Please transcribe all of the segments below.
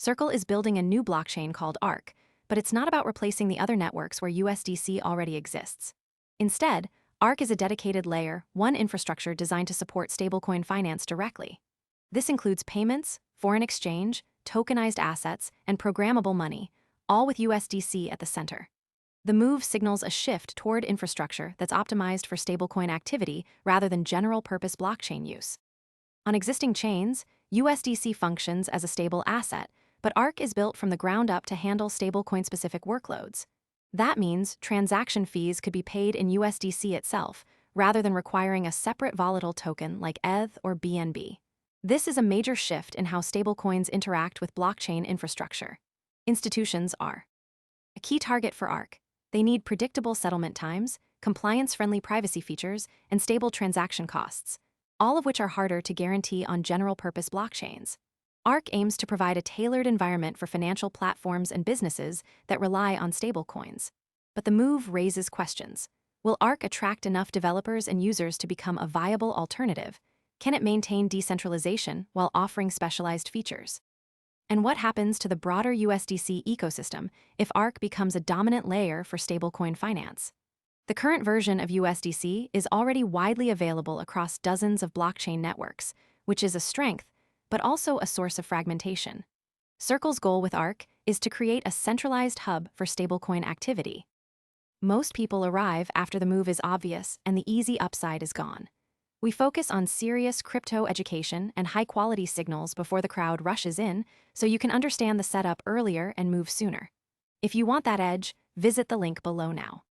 Circle is building a new blockchain called Arc, but it's not about replacing the other networks where USDC already exists. Instead, Arc is a dedicated layer 1 infrastructure designed to support stablecoin finance directly. This includes payments, foreign exchange, tokenized assets, and programmable money, all with USDC at the center. The move signals a shift toward infrastructure that's optimized for stablecoin activity rather than general-purpose blockchain use. On existing chains, USDC functions as a stable asset, but Arc is built from the ground up to handle stablecoin-specific workloads. That means transaction fees could be paid in USDC itself, rather than requiring a separate volatile token like ETH or BNB. This is a major shift in how stablecoins interact with blockchain infrastructure. Institutions are a key target for Arc. They need predictable settlement times, compliance-friendly privacy features, and stable transaction costs, all of which are harder to guarantee on general-purpose blockchains. Arc aims to provide a tailored environment for financial platforms and businesses that rely on stablecoins. But the move raises questions. Will Arc attract enough developers and users to become a viable alternative? Can it maintain decentralization while offering specialized features? And what happens to the broader USDC ecosystem if Arc becomes a dominant layer for stablecoin finance? The current version of USDC is already widely available across dozens of blockchain networks, which is a strength, but also a source of fragmentation. Circle's goal with Arc is to create a centralized hub for stablecoin activity. Most people arrive after the move is obvious and the easy upside is gone. We focus on serious crypto education and high-quality signals before the crowd rushes in, so you can understand the setup earlier and move sooner. If you want that edge, visit the link below now.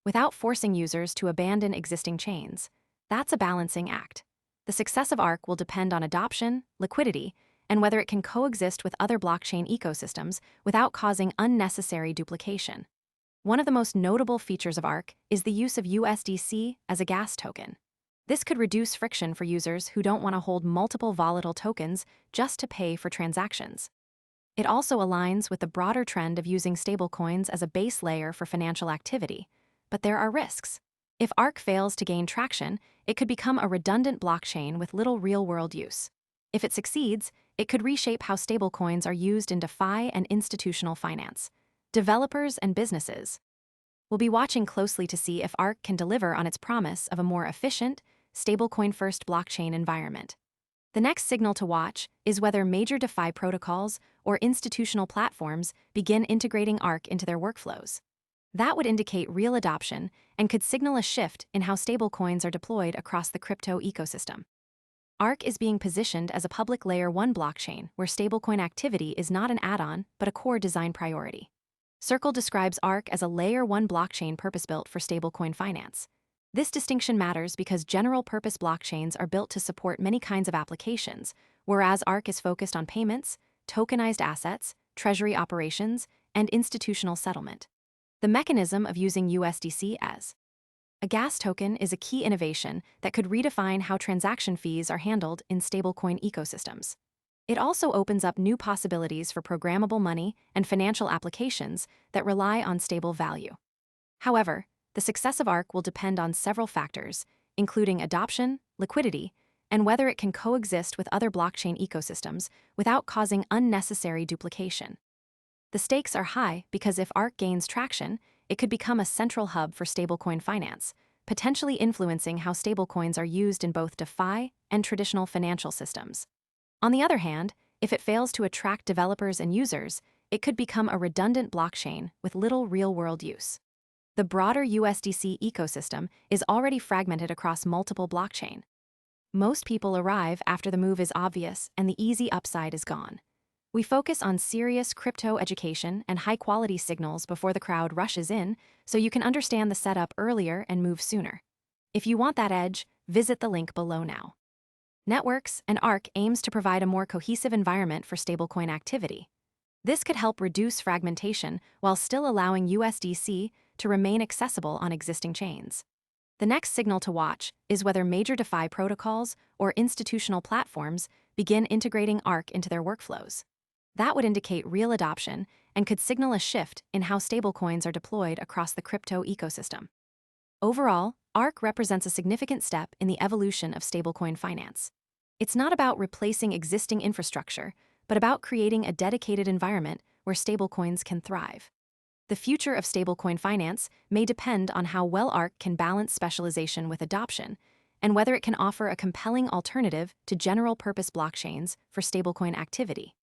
Without forcing users to abandon existing chains, that's a balancing act. The success of Arc will depend on adoption, liquidity, and whether it can coexist with other blockchain ecosystems without causing unnecessary duplication. One of the most notable features of Arc is the use of USDC as a gas token. This could reduce friction for users who don't want to hold multiple volatile tokens just to pay for transactions. It also aligns with the broader trend of using stablecoins as a base layer for financial activity, but there are risks. If Arc fails to gain traction, it could become a redundant blockchain with little real-world use. If it succeeds, it could reshape how stablecoins are used in DeFi and institutional finance. Developers and businesses will be watching closely to see if Arc can deliver on its promise of a more efficient, stablecoin-first blockchain environment. The next signal to watch is whether major DeFi protocols or institutional platforms begin integrating Arc into their workflows. That would indicate real adoption and could signal a shift in how stablecoins are deployed across the crypto ecosystem. Arc is being positioned as a public Layer 1 blockchain where stablecoin activity is not an add-on but a core design priority. Circle describes Arc as a Layer 1 blockchain purpose-built for stablecoin finance. This distinction matters because general-purpose blockchains are built to support many kinds of applications, whereas Arc is focused on payments, tokenized assets, treasury operations, and institutional settlement. The mechanism of using USDC as a gas token is a key innovation that could redefine how transaction fees are handled in stablecoin ecosystems. It also opens up new possibilities for programmable money and financial applications that rely on stable value. However, the success of Arc will depend on several factors, including adoption, liquidity, and whether it can coexist with other blockchain ecosystems without causing unnecessary duplication. The stakes are high because if Arc gains traction, it could become a central hub for stablecoin finance, potentially influencing how stablecoins are used in both DeFi and traditional financial systems. On the other hand, if it fails to attract developers and users, it could become a redundant blockchain with little real-world use. The broader USDC ecosystem is already fragmented across multiple blockchains. Most people arrive after the move is obvious and the easy upside is gone. We focus on serious crypto education and high-quality signals before the crowd rushes in, so you can understand the setup earlier and move sooner. If you want that edge, visit the link below now. Networks and Arc aims to provide a more cohesive environment for stablecoin activity. This could help reduce fragmentation while still allowing USDC to remain accessible on existing chains. The next signal to watch is whether major DeFi protocols or institutional platforms begin integrating Arc into their workflows. That would indicate real adoption and could signal a shift in how stablecoins are deployed across the crypto ecosystem. Overall, Arc represents a significant step in the evolution of stablecoin finance. It's not about replacing existing infrastructure, but about creating a dedicated environment where stablecoins can thrive. The future of stablecoin finance may depend on how well Arc can balance specialization with adoption, and whether it can offer a compelling alternative to general-purpose blockchains for stablecoin activity.